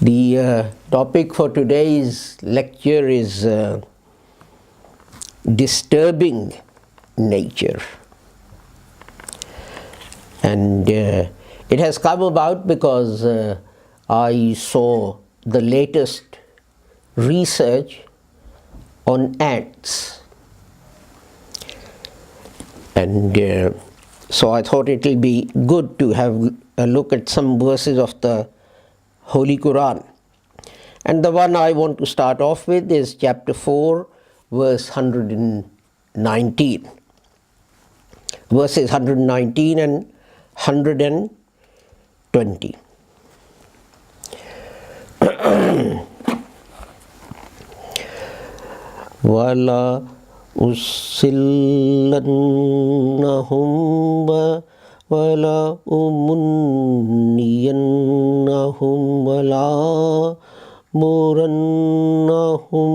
The topic for today's lecture is disturbing nature, and it has come about because I saw the latest research on ants, and so I thought it will be good to have a look at some verses of the Holy Quran. And the one I want to start off with is chapter 4, verse 119. Verses 119 and 120. وَلَا أُسِلَّنَّهُمْ وَلَا أُمُنِّيَنَّهُمْ وَلَا مُرَنَّهُمْ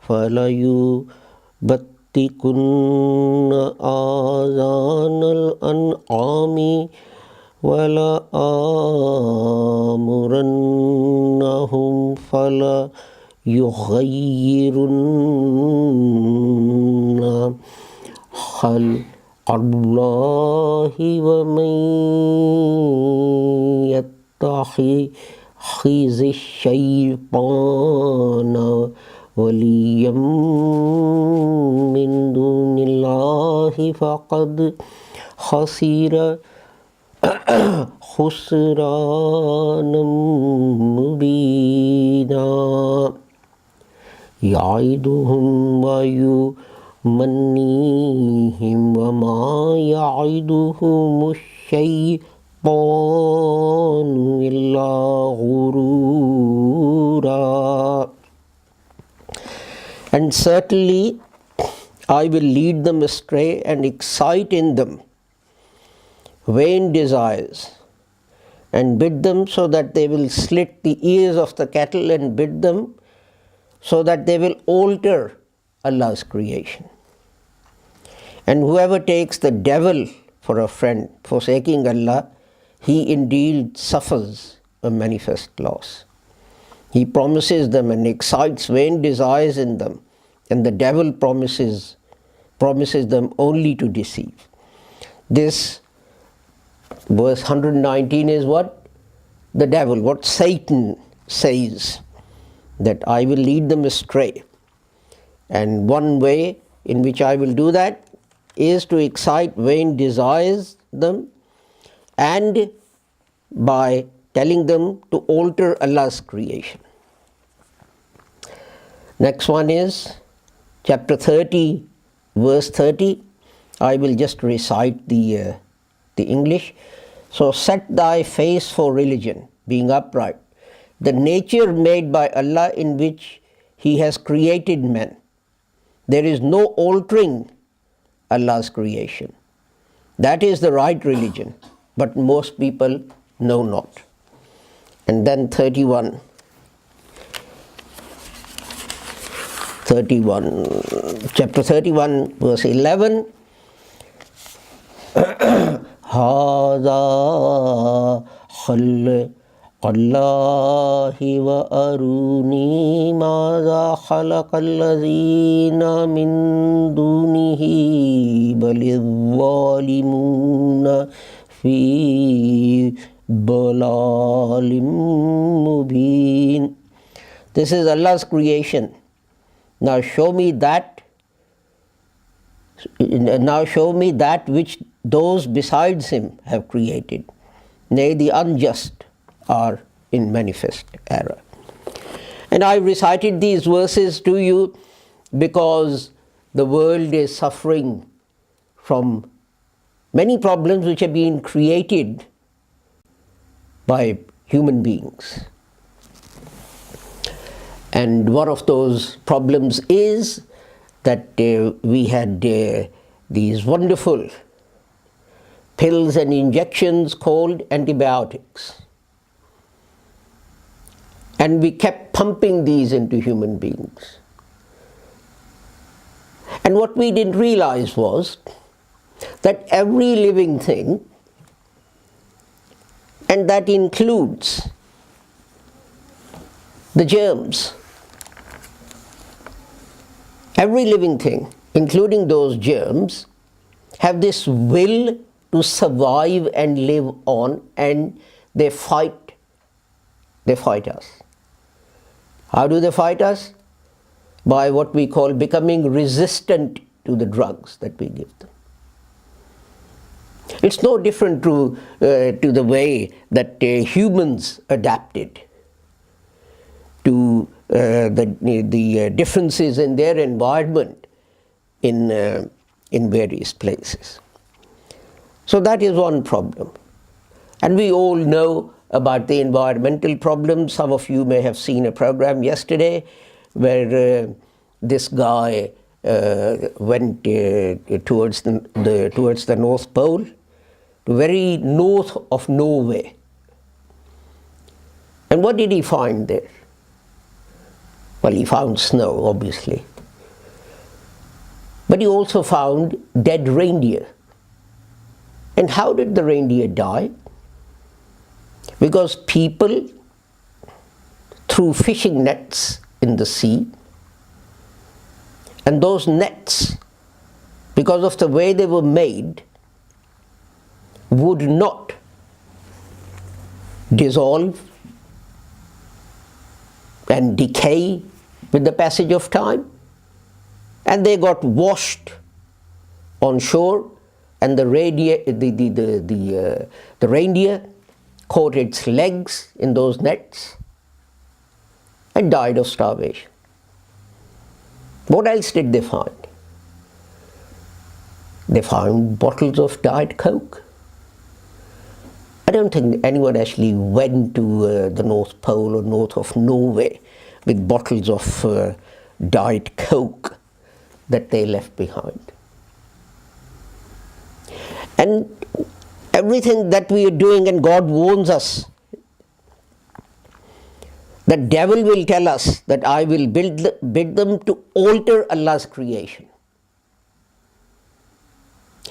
فَلَيُبَتِّكُنَّ آذَانَ الْأَنْعَامِ وَلَا آمُرَنَّهُمْ فَلَيُغَيِّرُنَّ خلق الله ومن يتخذ الشيطان وليا من دون الله فقد خسر خسرانا مبينا يعدهم ويمنيهم وما يعدهم الشيطان إلا غرورا. And certainly I will lead them astray and excite in them vain desires, and bid them so that they will slit the ears of the cattle, and bid them so that they will alter Allah's creation. And whoever takes the devil for a friend, forsaking Allah, he indeed suffers a manifest loss. He promises them and excites vain desires in them, and the devil promises them only to deceive. This verse 119 is what the devil, what Satan says, that I will lead them astray. And one way in which I will do that is to excite vain desires them, and by telling them to alter Allah's creation. Next one is chapter 30, verse 30. I will just recite the English. So set thy face for religion, being upright, the nature made by Allah in which He has created men. There is no altering Allah's creation. That is the right religion, but most people know not. And then 31, chapter 31, verse 11. هذا خلق الله وأروني ماذا خلق الذين من دونه بل الظالمون في ضلال مبين. This is Allah's creation. Now show me that which those besides Him have created. Nay, the unjust are in manifest error. And I recited these verses to you because the world is suffering from many problems which have been created by human beings. And one of those problems is that we had these wonderful pills and injections called antibiotics. And we kept pumping these into human beings. And what we didn't realize was that every living thing and that includes the germs. Every living thing, including those germs, have this will to survive and live on, and they fight us. How do they fight us? By what we call becoming resistant to the drugs that we give them. It's no different to the way that humans adapted to the differences in their environment in various places. So that is one problem. And we all know about the environmental problems. Some of you may have seen a program yesterday where this guy went towards the North Pole, to very north of Norway. And what did he find there? Well, he found snow, obviously. But he also found dead reindeer. And how did the reindeer die? Because people threw fishing nets in the sea, and those nets, because of the way they were made, would not dissolve and decay with the passage of time, and they got washed on shore, and the reindeer caught its legs in those nets and died of starvation. What else did they find? They found bottles of Diet Coke. I don't think anyone actually went to the North Pole or north of Norway with bottles of Diet Coke that they left behind. And everything that we are doing, and God warns us, the devil will tell us that I will bid them to alter Allah's creation.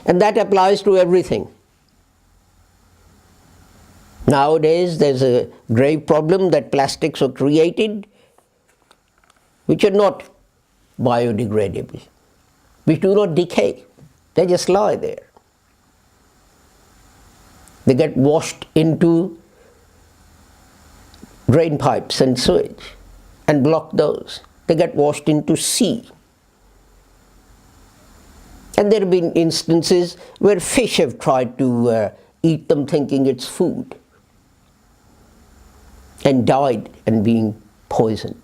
And that applies to everything. Nowadays there's a grave problem that plastics are created which are not biodegradable, which do not decay. They just lie there. They get washed into drain pipes and sewage and block those. They get washed into sea. And there have been instances where fish have tried to eat them thinking it's food and died and being poisoned.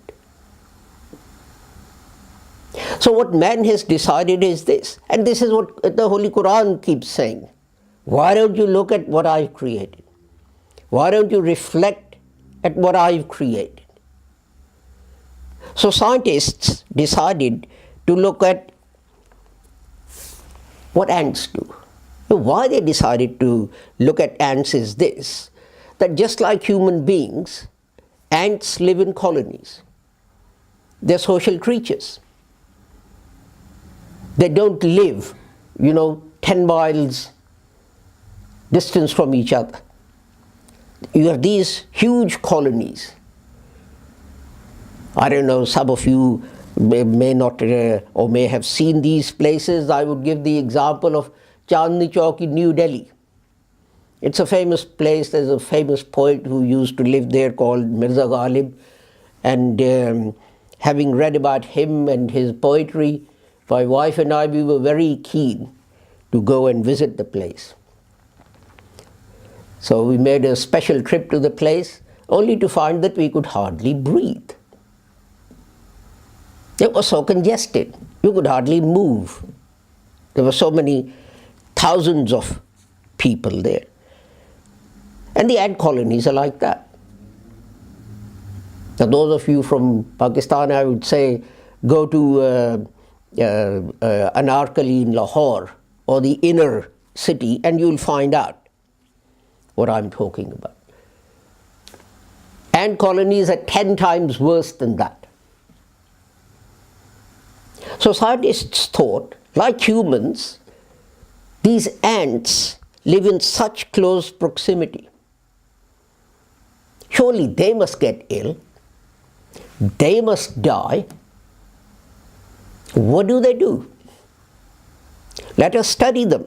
So what man has decided is this, and this is what the Holy Quran keeps saying. Why don't you look at what I've created? Why don't you reflect at what I've created? So scientists decided to look at what ants do. Why they decided to look at ants is this, that just like human beings, ants live in colonies. They're social creatures. They don't live, 10 miles distance from each other. You have these huge colonies. I don't know, some of you may not or may have seen these places. I would give the example of Chandni Chowk in New Delhi. It's a famous place. There's a famous poet who used to live there called Mirza Ghalib, and having read about him and his poetry, my wife and I, we were very keen to go and visit the place. So we made a special trip to the place, only to find that we could hardly breathe. It was so congested, you could hardly move. There were so many thousands of people there. And the ant colonies are like that. Now those of you from Pakistan, I would say, go to Anarkali in Lahore or the inner city and you'll find out what I'm talking about. Ant colonies are 10 times worse than that. So scientists thought, like humans, these ants live in such close proximity Surely they must get ill. They must die. What do? Let us study them.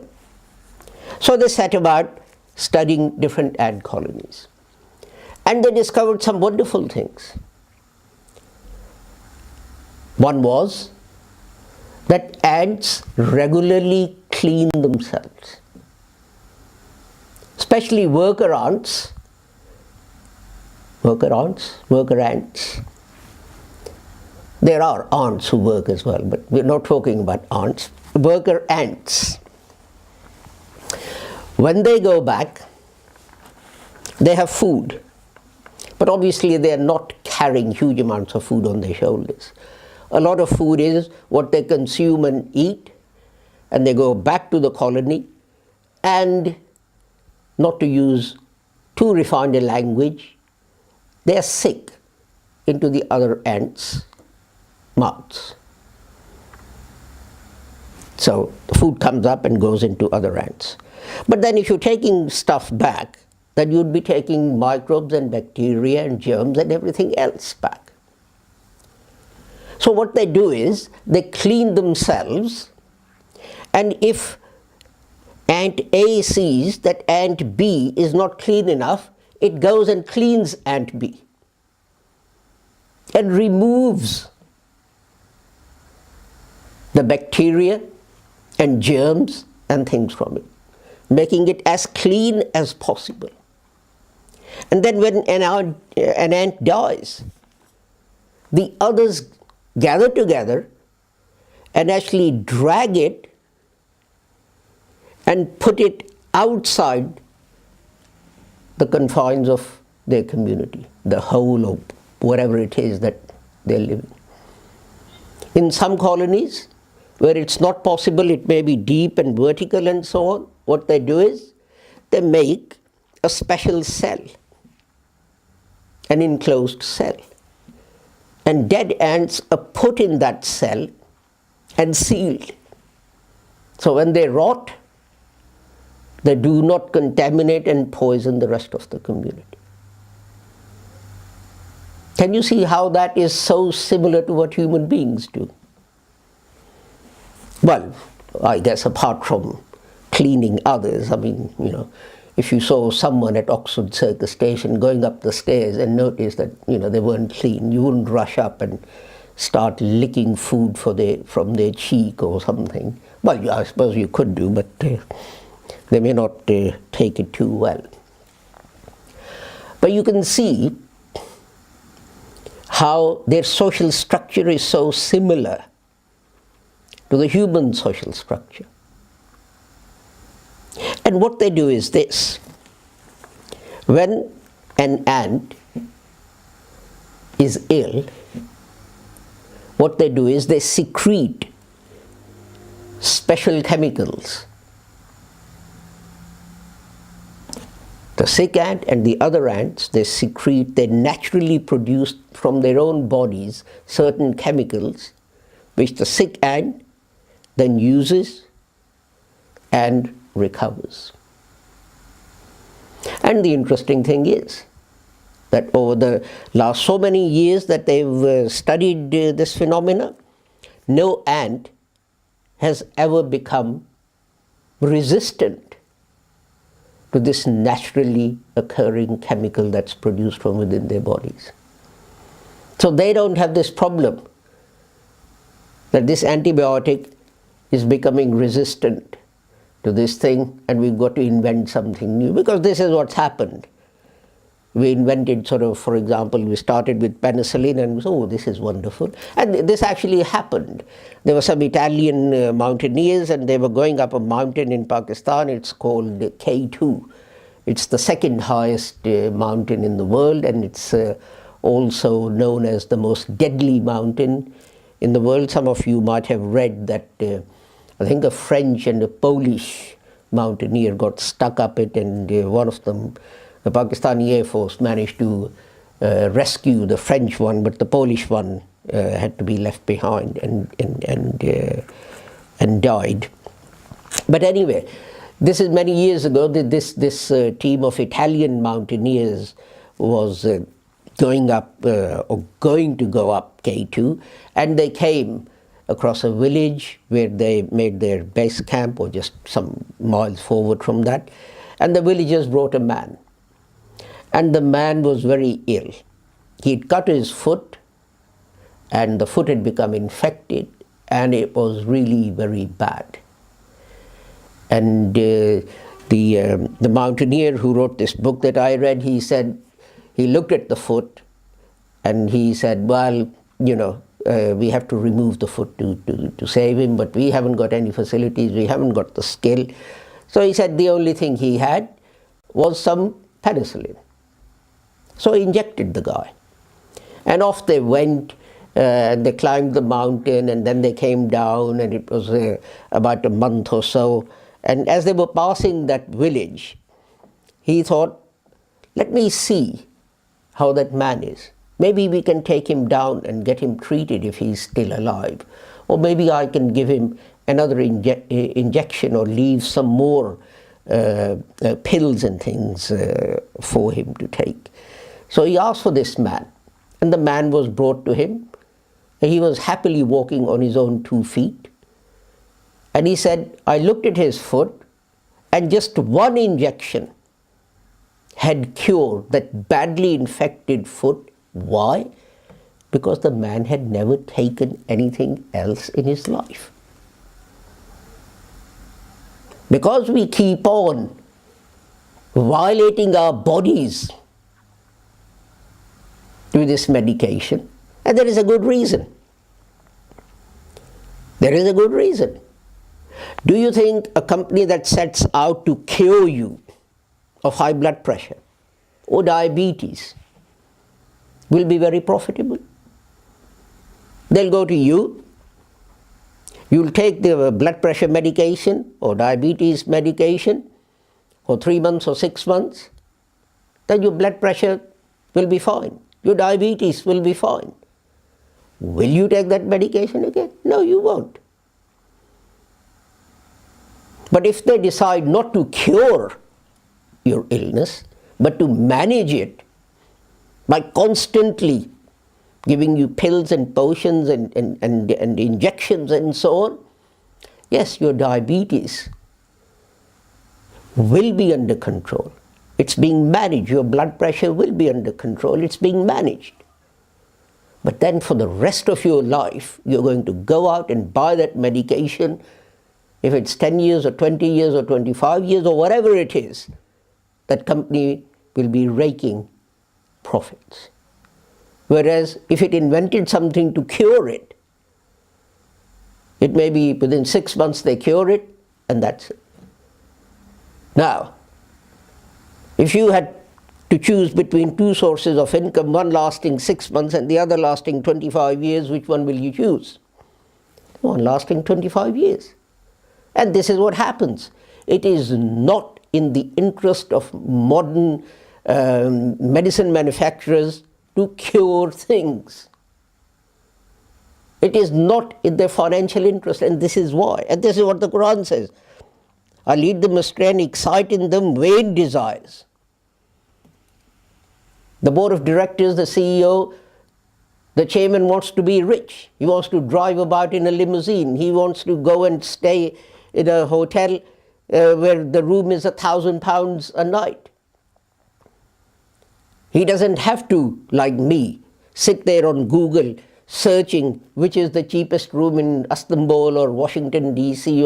So they set about studying different ant colonies. And they discovered some wonderful things. One was that ants regularly clean themselves. Especially worker ants. There are ants who work as well, but we're not talking about ants. Worker ants. When they go back, they have food. But obviously they are not carrying huge amounts of food on their shoulders. A lot of food is what they consume and eat, and they go back to the colony, and not to use too refined a language, they are sick into the other ants' mouths. So the food comes up and goes into other ants. But then if you're taking stuff back, then you'd be taking microbes and bacteria and germs and everything else back. So what they do is they clean themselves, and if ant A sees that ant B is not clean enough, it goes and cleans ant B and removes the bacteria and germs and things from it, making it as clean as possible. And then when an ant dies, the others gather together and actually drag it and put it outside the confines of their community, the hole or whatever it is that they're living. In some colonies, where it's not possible, it may be deep and vertical and so on, what they do is they make a special cell, an enclosed cell. And dead ants are put in that cell and sealed. So when they rot, they do not contaminate and poison the rest of the community. Can you see how that is so similar to what human beings do? Well, I guess apart from cleaning others, I mean, if you saw someone at Oxford Circus Station going up the stairs and noticed that, they weren't clean, you wouldn't rush up and start licking food from their cheek or something. Well, I suppose you could do, but they may not take it too well. But you can see how their social structure is so similar to the human social structure. And what they do is this. When an ant is ill, what they do is they secrete special chemicals. The sick ant and the other ants, they naturally produce from their own bodies certain chemicals which the sick ant then uses and recovers. And the interesting thing is that over the last so many years that they've studied this phenomena, no ant has ever become resistant to this naturally occurring chemical that's produced from within their bodies. So they don't have this problem that this antibiotic is becoming resistant to this thing and we've got to invent something new, because this is what's happened. We invented for example, we started with penicillin and oh, this is wonderful. And this actually happened. There were some Italian mountaineers and they were going up a mountain in Pakistan. It's called K2. It's the second highest mountain in the world, and it's also known as the most deadly mountain in the world. Some of you might have read that I think a French and a Polish mountaineer got stuck up it, and one of them, the Pakistani Air Force, managed to rescue the French one, but the Polish one had to be left behind and died. But anyway, this is many years ago. This team of Italian mountaineers was going up or going to go up K2, and they came across a village where they made their base camp, or just some miles forward from that, and the villagers brought a man, and the man was very ill. He'd cut his foot, and the foot had become infected, and it was really very bad. And the mountaineer who wrote this book that I read, he said, he looked at the foot and he said, well, you know, we have to remove the foot to save him, but we haven't got any facilities, we haven't got the skill. So he said the only thing he had was some penicillin. So he injected the guy. And off they went, they climbed the mountain, and then they came down, and it was about a month or so. And as they were passing that village, he thought, let me see how that man is. Maybe we can take him down and get him treated if he's still alive. Or maybe I can give him another injection or leave some more pills and things for him to take. So he asked for this man, and the man was brought to him. He was happily walking on his own 2 feet. And he said, I looked at his foot, and just one injection had cured that badly infected foot. Why? Because the man had never taken anything else in his life. Because we keep on violating our bodies with this medication, and there is a good reason. There is a good reason. Do you think a company that sets out to cure you of high blood pressure or diabetes will be very profitable? They'll go to you, you'll take the blood pressure medication or diabetes medication for 3 months or 6 months, then your blood pressure will be fine, your diabetes will be fine. Will you take that medication again? No, you won't. But if they decide not to cure your illness, but to manage it by constantly giving you pills and potions and injections and so on, yes, your diabetes will be under control. It's being managed. Your blood pressure will be under control. It's being managed. But then for the rest of your life, you're going to go out and buy that medication. If it's 10 years or 20 years or 25 years or whatever it is, that company will be raking profits. Whereas if it invented something to cure it, it may be within 6 months they cure it, and that's it. Now, if you had to choose between 2 sources of income, one lasting 6 months and the other lasting 25 years, which one will you choose? One lasting 25 years. And this is what happens. It is not in the interest of modern medicine manufacturers to cure things. It is not in their financial interest, and this is why. And this is what the Quran says. I lead them astray and excite in them vain desires. The board of directors, the CEO, the chairman wants to be rich. He wants to drive about in a limousine. He wants to go and stay in a hotel where the room is £1,000 a night. He doesn't have to, like me, sit there on Google searching which is the cheapest room in Istanbul or Washington DC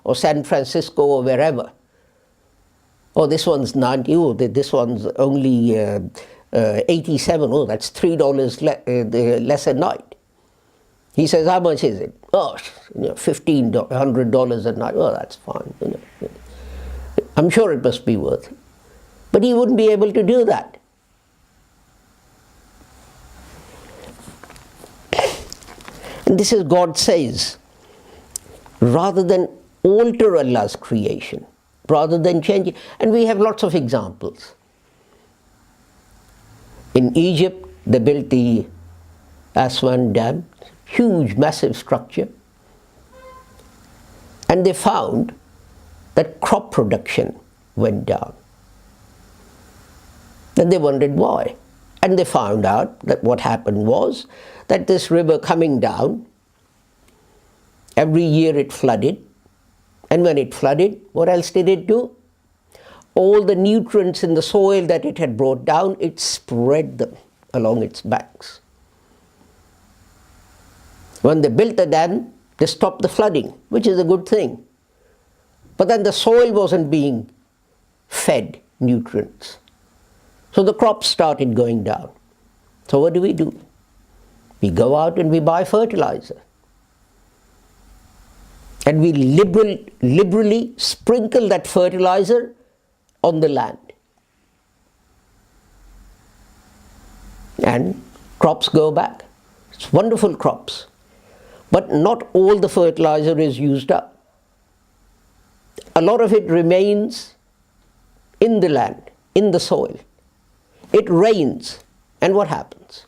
or San Francisco or wherever. Oh, this one's 90, oh, this one's only 87, oh, that's $3 less a night. He says, how much is it? Oh, $1,500 a night. Oh, that's fine. I'm sure it must be worth it. But he wouldn't be able to do that. And this is God says, rather than alter Allah's creation, rather than change it. And we have lots of examples. In Egypt, they built the Aswan Dam, huge, massive structure. And they found that crop production went down. Then they wondered why. And they found out that what happened was that this river coming down, every year it flooded. And when it flooded, what else did it do? All the nutrients in the soil that it had brought down, it spread them along its banks. When they built the dam, they stopped the flooding, which is a good thing. But then the soil wasn't being fed nutrients. So the crops started going down. So what do? We go out and we buy fertilizer. And we liberally sprinkle that fertilizer on the land. And crops go back. It's wonderful crops. But not all the fertilizer is used up. A lot of it remains in the land, in the soil. It rains, and what happens?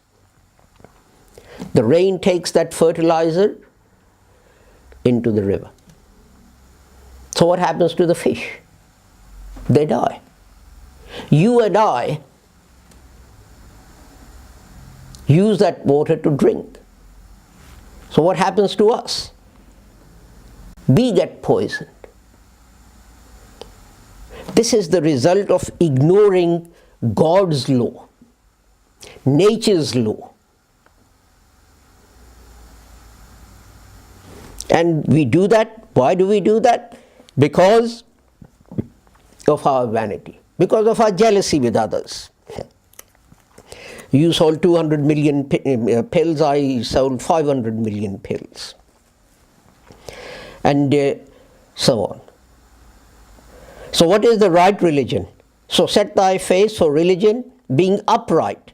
The rain takes that fertilizer into the river. So what happens to the fish? They die. You and I use that water to drink. So what happens to us? We get poisoned. This is the result of ignoring God's law, nature's law. And we do that. Why do we do that? Because of our vanity, because of our jealousy with others. You sold 200 million pills, I sold 500 million pills. And so on. So what is the right religion? So set thy face for religion, being upright,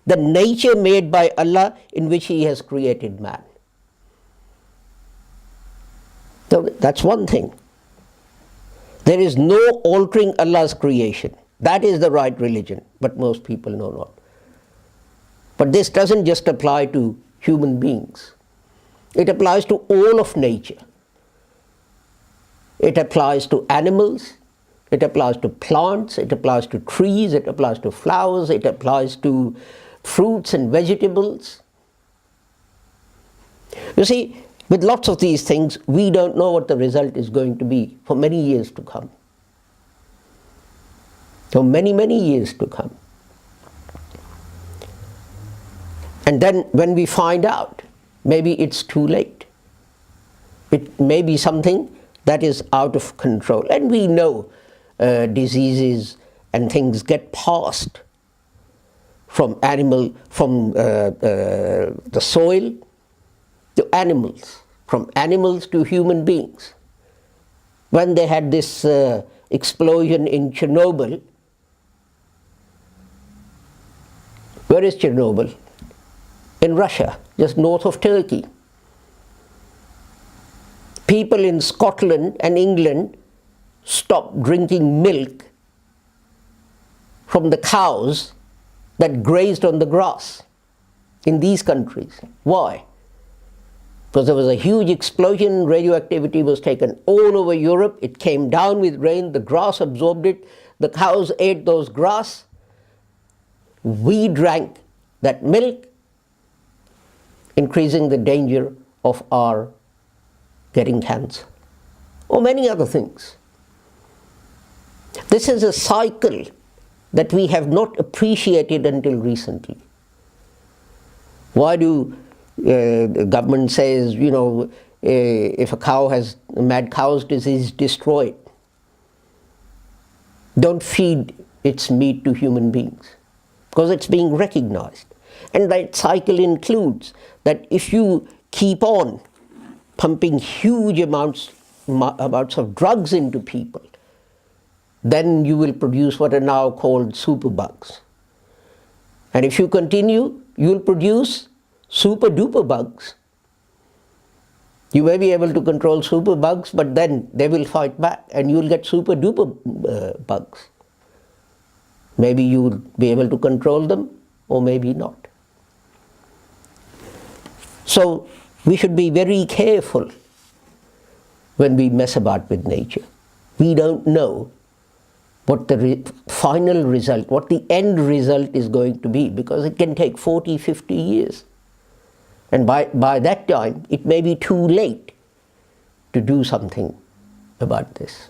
the nature made by Allah in which He has created man. So that's one thing. There is no altering Allah's creation. That is the right religion, but most people know not. But this doesn't just apply to human beings. It applies to all of nature. It applies to animals, it applies to plants, it applies to trees, it applies to flowers, it applies to fruits and vegetables. You see, with lots of these things, we don't know what the result is going to be for many years to come. For many, many years to come. And then when we find out, maybe it's too late. It may be something that is out of control. And we know diseases and things get passed from the soil to animals, from animals to human beings. When they had this explosion in Chernobyl, where is Chernobyl? In Russia, just north of Turkey. People in Scotland and England stopped drinking milk from the cows that grazed on the grass in these countries. Why? Because there was a huge explosion, radioactivity was taken all over Europe, it came down with rain, the grass absorbed it, the cows ate those grass, we drank that milk, increasing the danger of our getting cancer, or many other things. This is a cycle that we have not appreciated until recently. Why do the government says, you know, if a cow has mad cow's disease, destroy it. Don't feed its meat to human beings, because it's being recognized. And that cycle includes that if you keep on pumping huge amounts of drugs into people, then you will produce what are now called superbugs. And if you continue, you will produce super duper bugs. You may be able to control superbugs, but then they will fight back and you will get super duper bugs. Maybe you will be able to control them, or maybe not. So we should be very careful when we mess about with nature. We don't know what the final result, what the end result is going to be, because it can take 40, 50 years. And by that time, it may be too late to do something about this.